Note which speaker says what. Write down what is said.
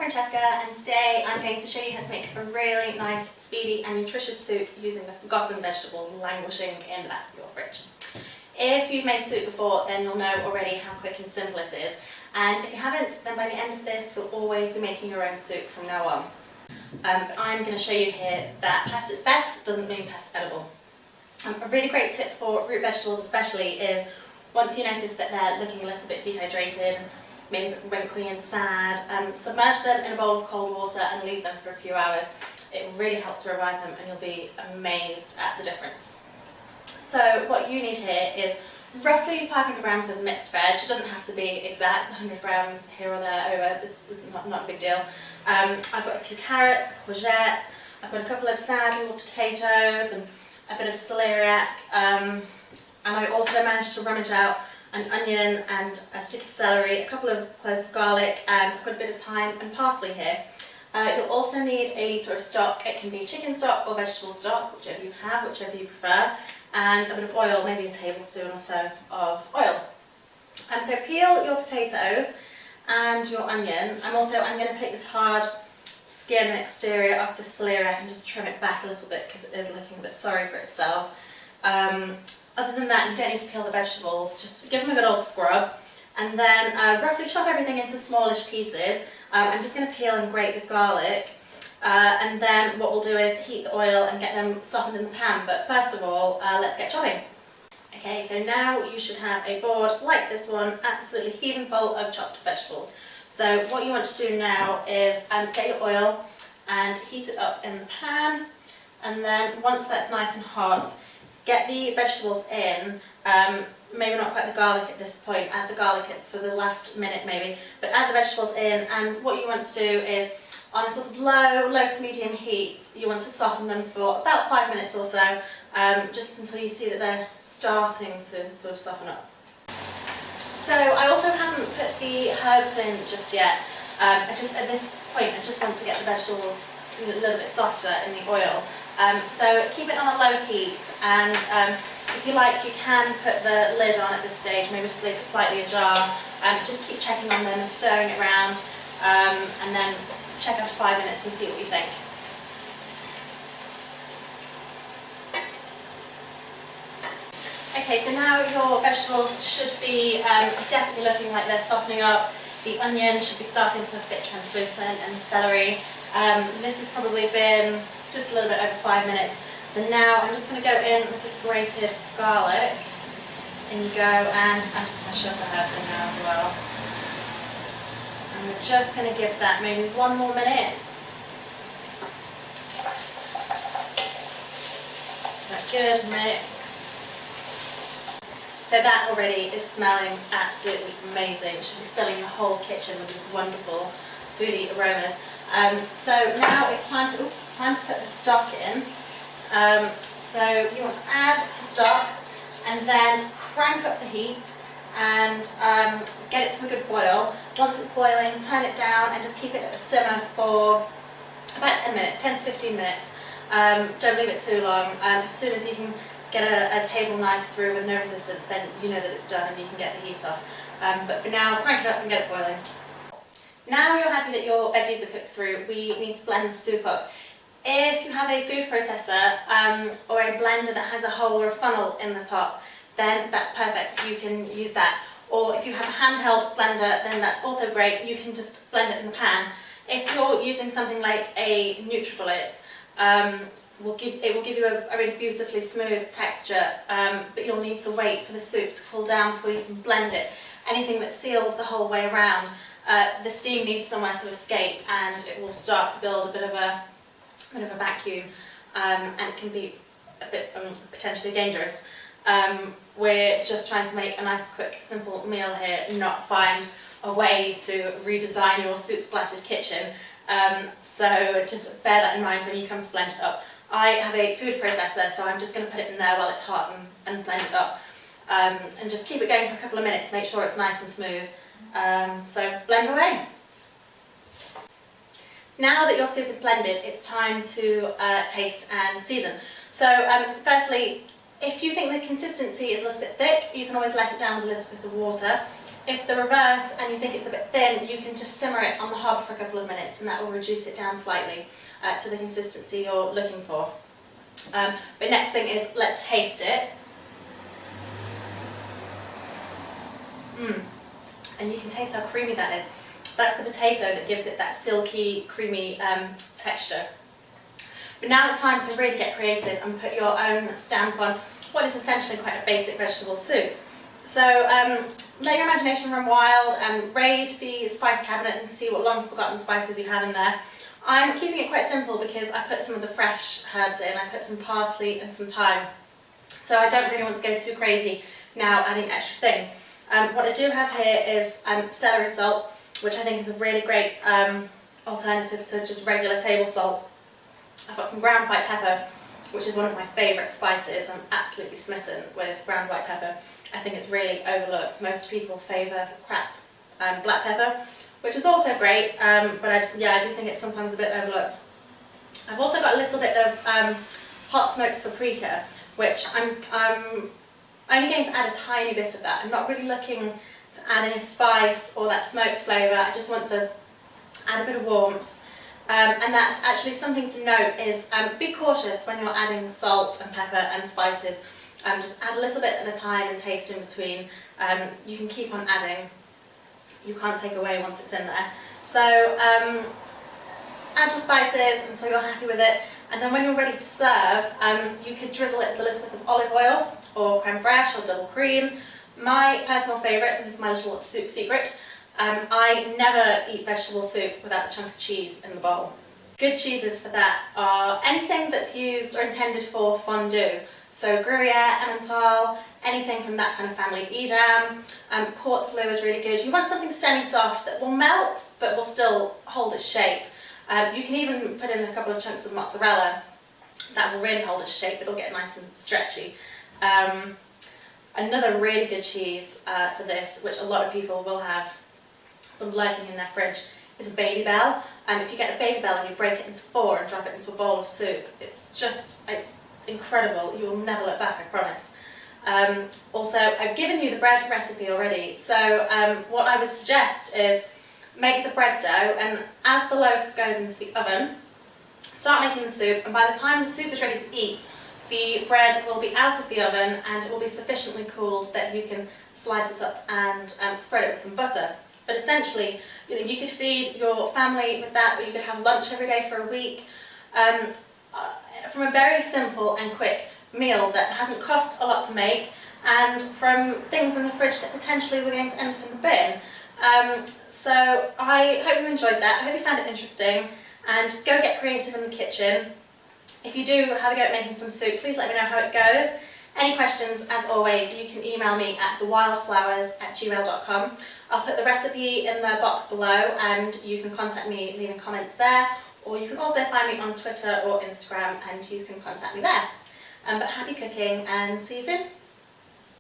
Speaker 1: Francesca, and today I'm going to show you how to make a really nice, speedy and nutritious soup using the forgotten vegetables languishing in the back of your fridge. If you've made soup before, then you'll know already how quick and simple it is, and if you haven't, then by the end of this you'll always be making your own soup from now on. I'm going to show you here that past its best doesn't mean past edible. A really great tip for root vegetables especially is once you notice that they're looking a little bit dehydrated, maybe wrinkly and sad, submerge them in a bowl of cold water and leave them for a few hours. It will really help to revive them and you'll be amazed at the difference. So what you need here is roughly 500 grams of mixed veg. It doesn't have to be exact, 100 grams here or there over, this is not a big deal. I've got a few carrots, courgettes, I've got a couple of sad little potatoes and a bit of celeriac, and I also managed to rummage out an onion and a stick of celery, a couple of cloves of garlic, and I've got a bit of thyme and parsley here. You'll also need a litre of stock. It can be chicken stock or vegetable stock, whichever you have, whichever you prefer, and a bit of oil, maybe a tablespoon or so of oil. So peel your potatoes and your onion. I'm going to take this hard skin and exterior off the celeriac and just trim it back a little bit because it is looking a bit sorry for itself. Other than that, you don't need to peel the vegetables, just give them a good old scrub, and then roughly chop everything into smallish pieces. I'm just going to peel and grate the garlic, and then what we'll do is heat the oil and get them softened in the pan, but first of all, let's get chopping. Okay, so now you should have a board like this one, absolutely heaving full of chopped vegetables. So what you want to do now is get your oil and heat it up in the pan, and then once that's nice and hot, get the vegetables in, maybe not quite the garlic at this point, add the garlic for the last minute maybe, but add the vegetables in, and what you want to do is, on a sort of low to medium heat, you want to soften them for about 5 minutes or so, just until you see that they're starting to sort of soften up. So I also haven't put the herbs in just yet. At this point I just want to get the vegetables a little bit softer in the oil. So keep it on a low heat, and if you like you can put the lid on at this stage, maybe just leave it slightly ajar, just keep checking on them and stirring it around, and then check after 5 minutes and see what you think. Okay, so now your vegetables should be definitely looking like they're softening up. The onion should be starting to look a bit translucent, and the celery. This has probably been just a little bit over 5 minutes. So now I'm just going to go in with this grated garlic. In you go, and I'm just going to shove the herbs in now as well. And we're just going to give that maybe 1 more minute. That good mix. So that already is smelling absolutely amazing. It should be filling your whole kitchen with these wonderful foodie aromas. So now it's time to put the stock in. So you want to add the stock and then crank up the heat and get it to a good boil. Once it's boiling, turn it down and just keep it at a simmer for about 10 minutes, 10 to 15 minutes. Don't leave it too long. As soon as you can get a table knife through with no resistance, then you know that it's done and you can get the heat off. But for now, crank it up and get it boiling. Now you're happy that your veggies are cooked through, we need to blend the soup up. If you have a food processor or a blender that has a hole or a funnel in the top, then that's perfect, you can use that. Or if you have a handheld blender, then that's also great, you can just blend it in the pan. If you're using something like a NutriBullet, it will give you a really beautifully smooth texture, but you'll need to wait for the soup to cool down before you can blend it. Anything that seals the whole way around, the steam needs somewhere to escape, and it will start to build a bit of a vacuum, and it can be a bit potentially dangerous. We're just trying to make a nice, quick, simple meal here, not find a way to redesign your soup-splattered kitchen. So just bear that in mind when you come to blend it up. I have a food processor, so I'm just going to put it in there while it's hot and blend it up. And just keep it going for a couple of minutes, make sure it's nice and smooth. So blend away. Now that your soup is blended, it's time to taste and season. So firstly, if you think the consistency is a little bit thick, you can always let it down with a little bit of water. if the reverse and you think it's a bit thin, you can just simmer it on the hob for a couple of minutes and that will reduce it down slightly to the consistency you're looking for. But next thing is, let's taste it. And you can taste how creamy that is. That's the potato that gives it that silky, creamy texture. But now it's time to really get creative and put your own stamp on what is essentially quite a basic vegetable soup. So let your imagination run wild and raid the spice cabinet and see what long forgotten spices you have in there. I'm keeping it quite simple because I put some of the fresh herbs in. I put some parsley and some thyme. So I don't really want to go too crazy now adding extra things. What I do have here is celery salt, which I think is a really great alternative to just regular table salt. I've got some ground white pepper, which is one of my favourite spices. I'm absolutely smitten with ground white pepper. I think it's really overlooked. Most people favour cracked black pepper, which is also great, but I do think it's sometimes a bit overlooked. I've also got a little bit of hot smoked paprika, which I'm only going to add a tiny bit of that. I'm not really looking to add any spice or that smoked flavour. I just want to add a bit of warmth. And that's actually something to note is be cautious when you're adding salt and pepper and spices. Just add a little bit at a time and taste in between. You can keep on adding. You can't take away once it's in there. So add your spices until you're happy with it, and then when you're ready to serve, you could drizzle it with a little bit of olive oil or creme fraiche or double cream. My personal favourite, this is my little soup secret, I never eat vegetable soup without a chunk of cheese in the bowl. Good cheeses for that are anything that's used or intended for fondue. So Gruyere, Emmental, anything from that kind of family. Edam, Port Salut is really good. You want something semi-soft that will melt but will still hold its shape. You can even put in a couple of chunks of mozzarella. That will really hold its shape. It'll get nice and stretchy. Another really good cheese for this, which a lot of people will have some lurking in their fridge, is a Baby Bell. If you get a Baby Bell and you break it into 4 and drop it into a bowl of soup, it's incredible. You will never look back, I promise. Also, I've given you the bread recipe already, so what I would suggest is make the bread dough, and as the loaf goes into the oven, start making the soup, and by the time the soup is ready to eat, the bread will be out of the oven and it will be sufficiently cooled that you can slice it up and spread it with some butter. But essentially, you could feed your family with that, or you could have lunch every day for a week. From a very simple and quick meal that hasn't cost a lot to make, and from things in the fridge that potentially we're going to end up in the bin. So I hope you enjoyed that. I hope you found it interesting, and go get creative in the kitchen. If you do have a go at making some soup, please let me know how it goes. Any questions, as always, you can email me at thewildflowers@gmail.com. I'll put the recipe in the box below and you can contact me leaving comments there, or you can also find me on Twitter or Instagram and you can contact me there. But happy cooking and see you soon.